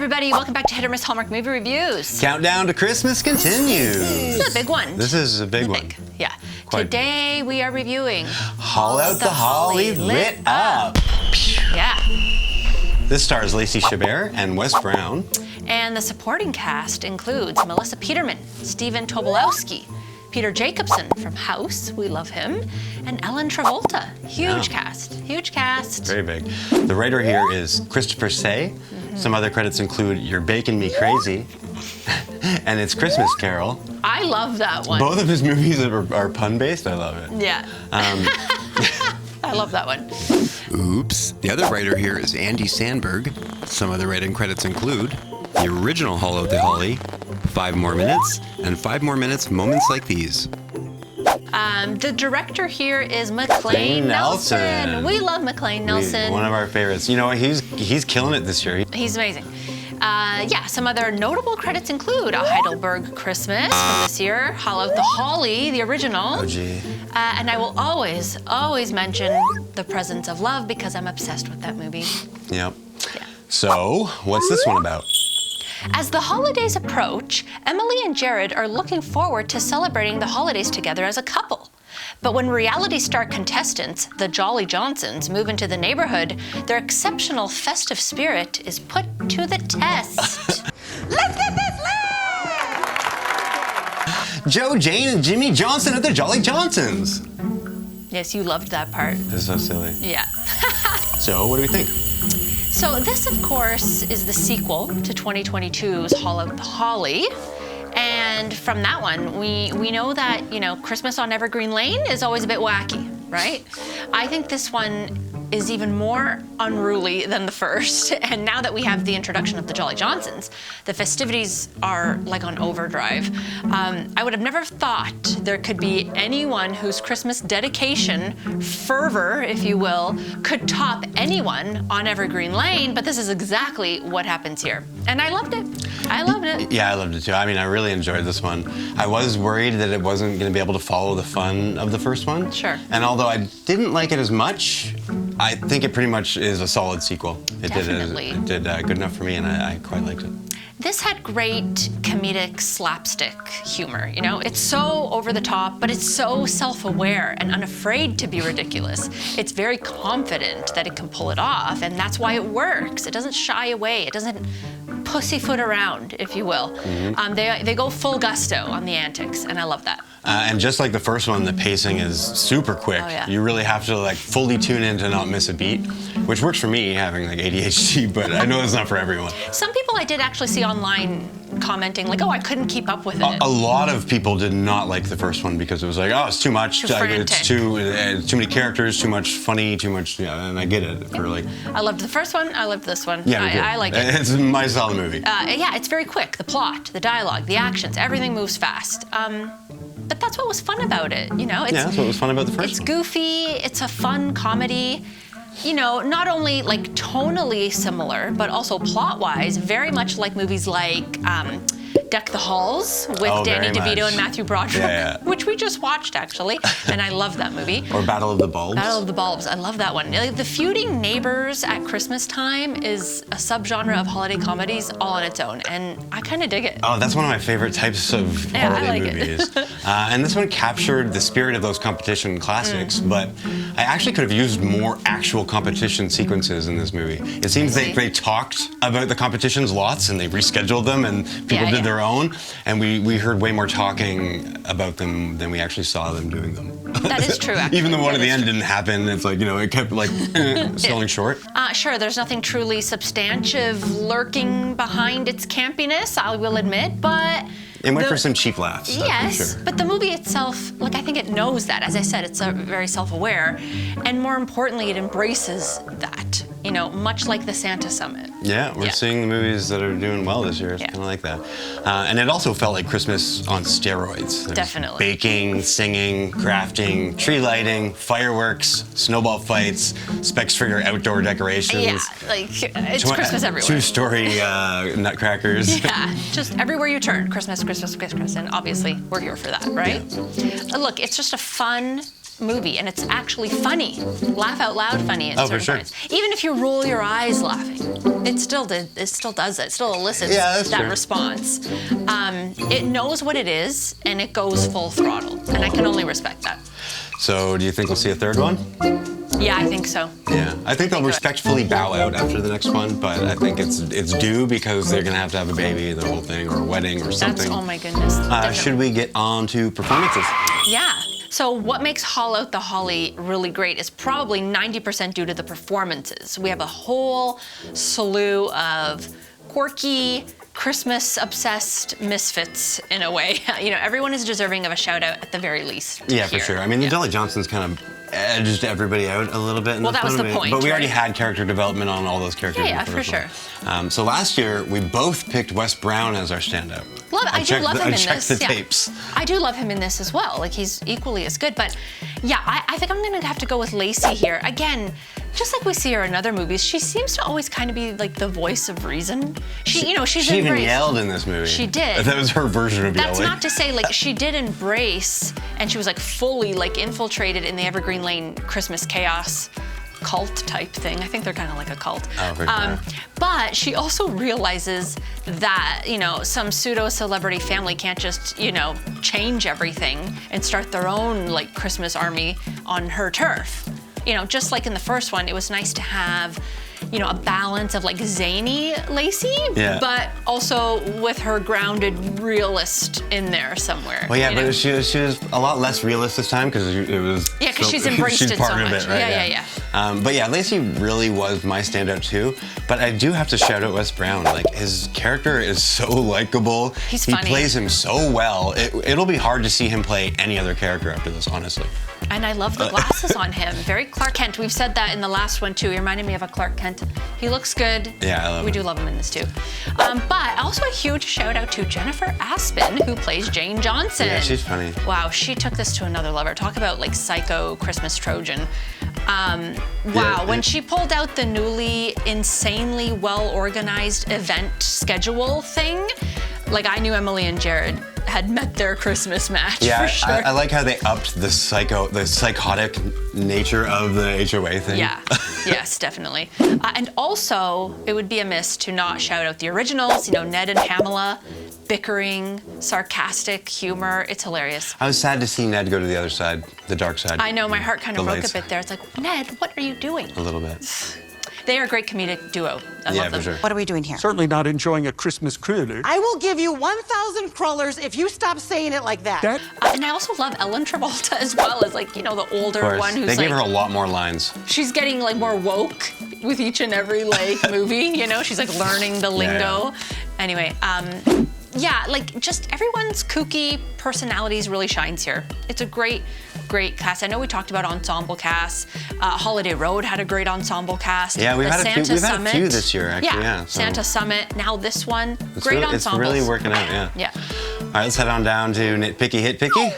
everybody, welcome back to Hit or Miss Hallmark Movie Reviews. Countdown to Christmas continues. This is a big one. This is a big one. Yeah. Quite Today we are reviewing Haul Out the Holly Lit Up. Yeah. This stars Lacey Chabert and Wes Brown. And the supporting cast includes Melissa Peterman, Stephen Tobolowsky, Peter Jacobson from House, we love him, and Ellen Travolta. Huge cast. Very big. The writer here is Christopher Say. Some other credits include You're Baking Me Crazy and It's Christmas Carol. I love that one. Both of his movies are pun-based. I love it. Yeah. I love that one. Oops. The other writer here is Andy Sandberg. Some other writing credits include the original Haul Out the Holly, 5 More Minutes, and 5 More Minutes Moments Like These. The director here is McLean Nelson. We love McLean Nelson. One of our favorites. You know what? He's killing it this year. He's amazing. Some other notable credits include A Heidelberg Christmas from this year, Haul Out the Holly, the original. Oh, gee. And I will always mention The Presence of Love because I'm obsessed with that movie. Yep. Yeah. So, what's this one about? As the holidays approach, Emily and Jared are looking forward to celebrating the holidays together as a couple. But when reality star contestants, the Jolly Johnsons, move into the neighborhood, their exceptional festive spirit is put to the test. Let's get this lit! Joe, Jane, and Jimmy Johnson are the Jolly Johnsons. Yes, you loved that part. This is so silly. Yeah. So, what do we think? So this, of course, is the sequel to 2022's Haul Out the Holly. And from that one, we know that, Christmas on Evergreen Lane is always a bit wacky, right? I think this one is even more unruly than the first. And now that we have the introduction of the Jolly Johnsons, the festivities are like on overdrive. I would have never thought there could be anyone whose Christmas dedication, fervor, if you will, could top anyone on Evergreen Lane, but this is exactly what happens here. And I loved it. Yeah, I loved it too. I mean, I really enjoyed this one. I was worried that it wasn't going to be able to follow the fun of the first one. Sure. And although I didn't like it as much, I think it pretty much is a solid sequel. Definitely. It did good enough for me, and I quite liked it. This had great comedic slapstick humor, It's so over the top, but it's so self-aware and unafraid to be ridiculous. It's very confident that it can pull it off, and that's why it works. It doesn't shy away. It doesn't pussyfoot around, if you will. They go full gusto on the antics, and I love that. And just like the first one, the pacing is super quick. Oh, yeah. You really have to fully tune in to not miss a beat, which works for me having ADHD, but I know it's not for everyone. Some people I did actually see online commenting I couldn't keep up with it. A lot of people did not like the first one because it was it's too much. Too frantic. It's too many characters, too much funny, too much, and I get it. I loved the first one, I loved this one. Yeah, I like it. It's my style of movie. It's very quick. The plot, the dialogue, the actions, everything moves fast. But that's what was fun about it, That's what was fun about the first one. It's one. goofy, it's a fun comedy. Not only tonally similar, but also plot-wise, very much like movies like Deck the Halls with Danny DeVito and Matthew Broderick, which we just watched actually, and I love that movie. Or Battle of the Bulbs. Battle of the Bulbs, I love that one. The feuding neighbors at Christmas time is a subgenre of holiday comedies all on its own, and I kind of dig it. Oh, that's one of my favorite types of holiday movies. And this one captured the spirit of those competition classics, but I actually could have used more actual competition sequences in this movie. It seems they talked about the competitions lots, and they rescheduled them, and people did their own, and we heard way more talking about them than we actually saw them doing them. That is true, actually. Even the one at the end didn't happen, it's it kept selling short. Sure, there's nothing truly substantive lurking behind its campiness, I will admit, but it went for some cheap laughs. Yes, for sure. But the movie itself, I think it knows that. As I said, it's very self-aware, and more importantly, it embraces that. Much like the Santa Summit. Yeah, we're seeing the movies that are doing well this year. It's kind of like that. And it also felt like Christmas on steroids. There's Definitely. Baking, singing, crafting, tree lighting, fireworks, snowball fights, specs for your outdoor decorations. Yeah, it's Christmas everywhere. Two-story nutcrackers. Yeah, just everywhere you turn, Christmas, and obviously we're here for that, right? Yeah. Look, it's just a fun, movie, and it's actually funny, laugh out loud funny in certain points. Even if you roll your eyes laughing, it still does it. It still elicits that response. It knows what it is, and it goes full throttle, and I can only respect that. So, do you think we'll see a third one? Yeah, I think so. Yeah, I think they'll respectfully bow out after the next one, but I think it's due because they're gonna have to have a baby, the whole thing, or a wedding, or something. Oh my goodness. Should we get on to performances? Yeah. So what makes Haul Out the Holly really great is probably 90% due to the performances. We have a whole slew of quirky, Christmas-obsessed misfits in a way. You know, everyone is deserving of a shout-out at the very least. Yeah, for sure. I mean, Adela Johnson's kind of edged everybody out a little bit. Well, that was the point. But we already had character development on all those characters. Yeah, for sure. So last year, we both picked Wes Brown as our standout. I do love him in this. I checked the tapes. I do love him in this as well. Like, he's equally as good. But yeah, I think I'm going to have to go with Lacey here. Again, just like we see her in other movies, she seems to always kind of be like the voice of reason. She's She even yelled in this movie. She did. That was her version of yelling. That's not to say, like, she did embrace, and she was like fully like infiltrated in the Evergreen Lane Christmas chaos cult type thing. I think they're kind of like a cult. Oh, for sure. But she also realizes that, you know, some pseudo celebrity family can't just, you know, change everything and start their own like Christmas army on her turf. You know, just like in the first one, it was nice to have, you know, a balance of like zany Lacey, but also with her grounded realist in there somewhere. Well, yeah, but she was a lot less realist this time because it was. Yeah, because she's embraced it so much. Of it, right? Yeah. But yeah, Lacey really was my standout too. But I do have to shout out Wes Brown. Like, his character is so likable. He's funny. He plays him so well. It'll be hard to see him play any other character after this, honestly. And I love the glasses on him. Very Clark Kent. We've said that in the last one too. He reminded me of a Clark Kent. He looks good. Yeah, I love him. We do love him in this too. But also a huge shout out to Jennifer Aspin, who plays Jane Johnson. Yeah, she's funny. Wow, she took this to another level. Talk about like psycho Christmas Trojan. Wow, when she pulled out the newly insanely well organized event schedule thing, like, I knew Emily and Jared had met their Christmas match, for sure. I like how they upped the psychotic nature of the HOA thing. Yeah, yes, definitely. And also, it would be amiss to not shout out the originals, you know, Ned and Pamela, bickering, sarcastic humor. It's hilarious. I was sad to see Ned go to the other side, the dark side. I know, my heart kind of broke a bit there. It's like, Ned, what are you doing? A little bit. They are a great comedic duo. I love them. For sure. What are we doing here? Certainly not enjoying a Christmas cruller. I will give you 1,000 crullers if you stop saying it like that. And I also love Ellen Travolta as well as, like, you know, the older one who's They gave her a lot more lines. She's getting like more woke with each and every like movie, you know? She's like learning the lingo. Anyway, yeah, like just everyone's kooky personalities really shines here. It's a great cast. I know we talked about ensemble casts. Holiday Road had a great ensemble cast. Yeah, we've had a few this year, actually. Yeah, Santa Summit. Now this one, great ensembles. It's really working out. Yeah. Yeah. All right, let's head on down to Nit Picky, Hit Picky.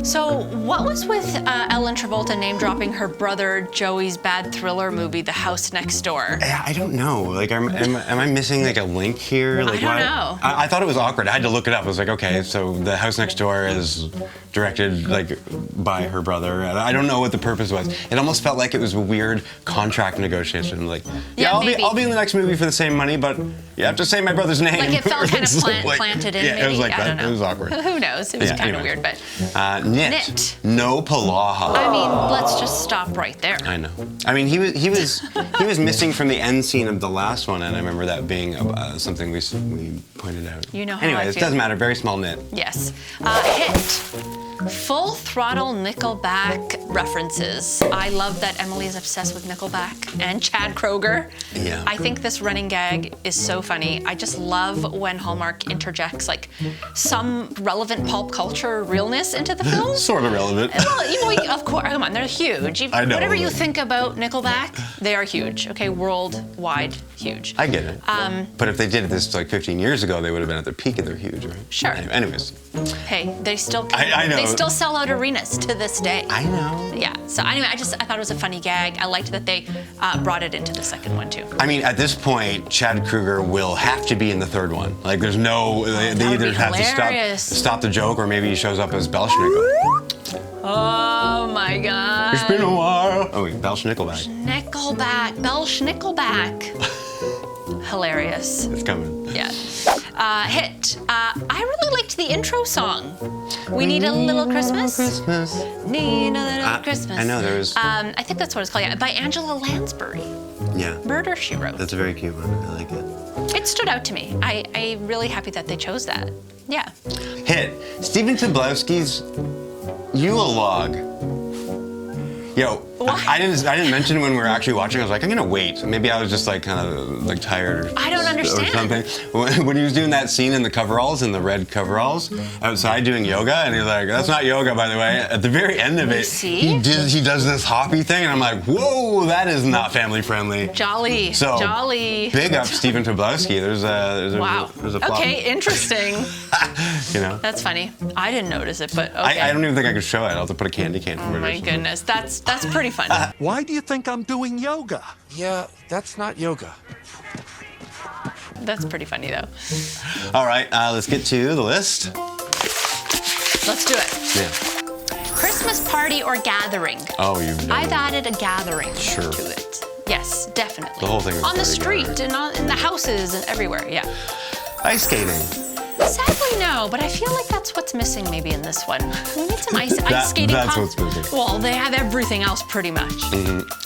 So what was with Ellen Travolta name-dropping her brother Joey's bad thriller movie, The House Next Door? Yeah, I don't know. Like, am I missing like a link here? Like, I don't know. I thought it was awkward. I had to look it up. I was like, okay, so The House Next Door is directed like by her brother. I don't know what the purpose was. It almost felt like it was a weird contract negotiation. Like, I'll be in the next movie for the same money, but you have to say my brother's name. Like it felt kind of planted in. Yeah, maybe? it was like I that. don't know. It was awkward. Who knows? It was kind of weird, but. Nit. No Palaha. I mean, let's just stop right there. I know. I mean, he was missing from the end scene of the last one, and I remember that being something we pointed out. You know how anyway, I it feel. doesn't matter. Very small nit. Yes. Hit. Full throttle Nickelback references. I love that Emily is obsessed with Nickelback and Chad Kroeger. Yeah. I think this running gag is so funny. I just love when Hallmark interjects like some relevant pop culture realness into the film. Sort of relevant. Well, of course, come on, they're huge. I know. Whatever you think about Nickelback, they are huge. Okay, worldwide huge. I get it. But if they did this like 15 years ago, they would have been at their peak and they're huge, right? Sure. Anyways. Hey, they still I know. They still sell out arenas to this day. I know. Yeah. So anyway, I thought it was a funny gag. I liked that they brought it into the second one too. I mean, at this point, Chad Kroeger will have to be in the third one. Like, there's no. They either have to stop the joke, or maybe he shows up as Belschnickel. Oh. my God. It's been a while. Oh wait, Bell Schnickelback. Bell Schnickelback. Hilarious. It's coming. Yeah. Hit. I really liked the intro song. We Need a Little Christmas. Need a Little Christmas. I know, there was... I think that's what it's called, yeah, by Angela Lansbury. Yeah. Murder, She Wrote. That's a very cute one. I like it. It stood out to me. I'm really happy that they chose that. Yeah. Hit. Stephen Tobolowsky's Yule Log. Yo, What? I didn't mention when we were actually watching. I was like, I'm gonna wait. Maybe I was just like kind of like tired. I don't understand. Or something. When he was doing that scene in the coveralls, in the red coveralls, outside doing yoga, and he's like, "That's not yoga, by the way." At the very end of it, see? he does this hoppy thing, and I'm like, "Whoa, that is not family friendly." Jolly. So Jolly. big up Stephen Tobolowsky. There's a flop. Okay, interesting. You know. That's funny. I didn't notice it, but okay. I don't even think I could show it. I'll have to put a candy cane from Oh it. my goodness, that's pretty funny. Why do you think I'm doing yoga? Yeah, that's not yoga. That's pretty funny though. All right, let's get to the list. Let's do it. Yeah. Christmas party or gathering. Oh, you've done I've added a gathering Sure. to it. Yes, definitely. The whole thing is on the party street gathering. and in the houses and everywhere. Yeah. Ice skating. Sadly, no, but I feel like that's what's missing maybe in this one. We need some ice skating. That's what's missing. Well, they have everything else pretty much.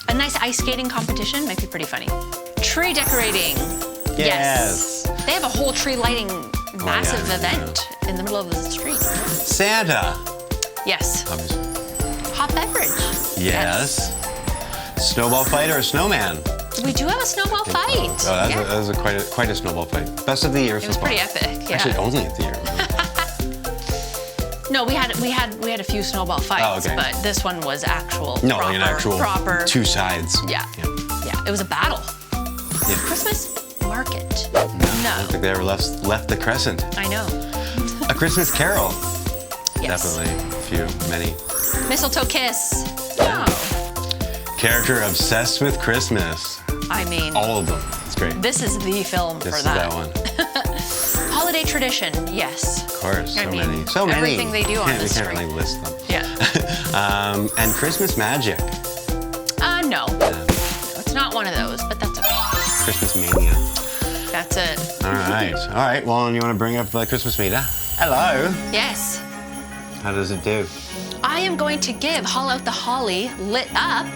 A nice ice skating competition might be pretty funny. Tree decorating. Yes. They have a whole tree lighting massive yeah, event in the middle of the street. Santa. Yes. Obviously. Hot beverage. Yes. Snowball fight or a snowman? We do have a snowball fight. Oh, that Yeah. was quite a snowball fight. Best of the year so It was far. pretty epic. Yeah. Actually, only of the year. No, we had a few snowball fights, okay. but this one was actual. No, proper, an actual proper. two sides. Yeah. Yeah. It was a battle. Yeah. Christmas market. I don't think they ever left the crescent. I know. A Christmas Carol. Yes. Definitely many. Mistletoe kiss. No. Character obsessed with Christmas. I mean, All of them. It's great. this is the film This for is that. that one. Holiday tradition. Yes. Of course. I So mean, many. So many. everything they do on We the can't street. really list them. Yeah. And Christmas magic. No. It's not one of those, but that's okay. Christmas mania. That's it. All right. All right. Well, you want to bring up Christmas meter? Hello. Yes. How does it do? I am going to give Haul Out the Holly Lit Up.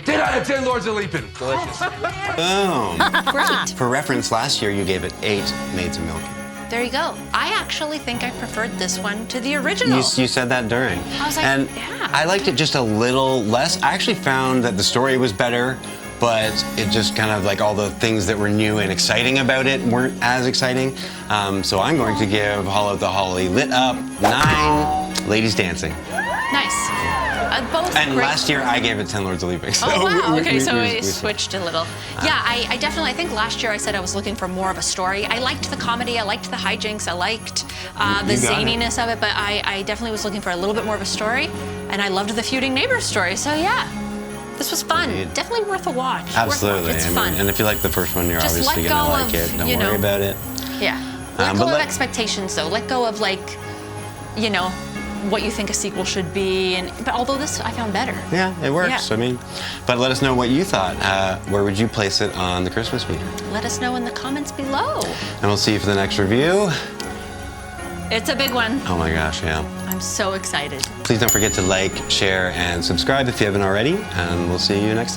10 out of 10 Lords of Leaping. Delicious. Boom. Great. For reference, last year you gave it 8 Maids of Milk. There you go. I actually think I preferred this one to the original. You said that during. I was like, and yeah. I liked it just a little less. I actually found that the story was better, but it just kind of like all the things that were new and exciting about it weren't as exciting. So I'm going to give Haul Out the Holly Lit Up 9 Ladies Dancing. Nice. Both And great. last year I gave it 10 Lords of Leaping. So Oh, wow. Okay, so we we switched a little. Yeah, I definitely, I think last year I said I was looking for more of a story. I liked the comedy, I liked the hijinks, I liked the You got it. zaniness of it, but I definitely was looking for a little bit more of a story, and I loved the feuding neighbors story, so yeah. This was fun. Indeed. Definitely worth a watch. Absolutely. It's I mean, fun. and if you like the first one, you're Just obviously let going to go like of, it. Don't you worry know, about it. Yeah. Let but go of expectations, though. Let go of, like, you know, what you think a sequel should be. But although this I found better. Yeah, it works. Yeah. I mean, but let us know what you thought. Where would you place it on the Christmas meter? Let us know in the comments below. And we'll see you for the next review. It's a big one. Oh my gosh, yeah. I'm so excited. Please don't forget to like, share, and subscribe if you haven't already. And we'll see you next time.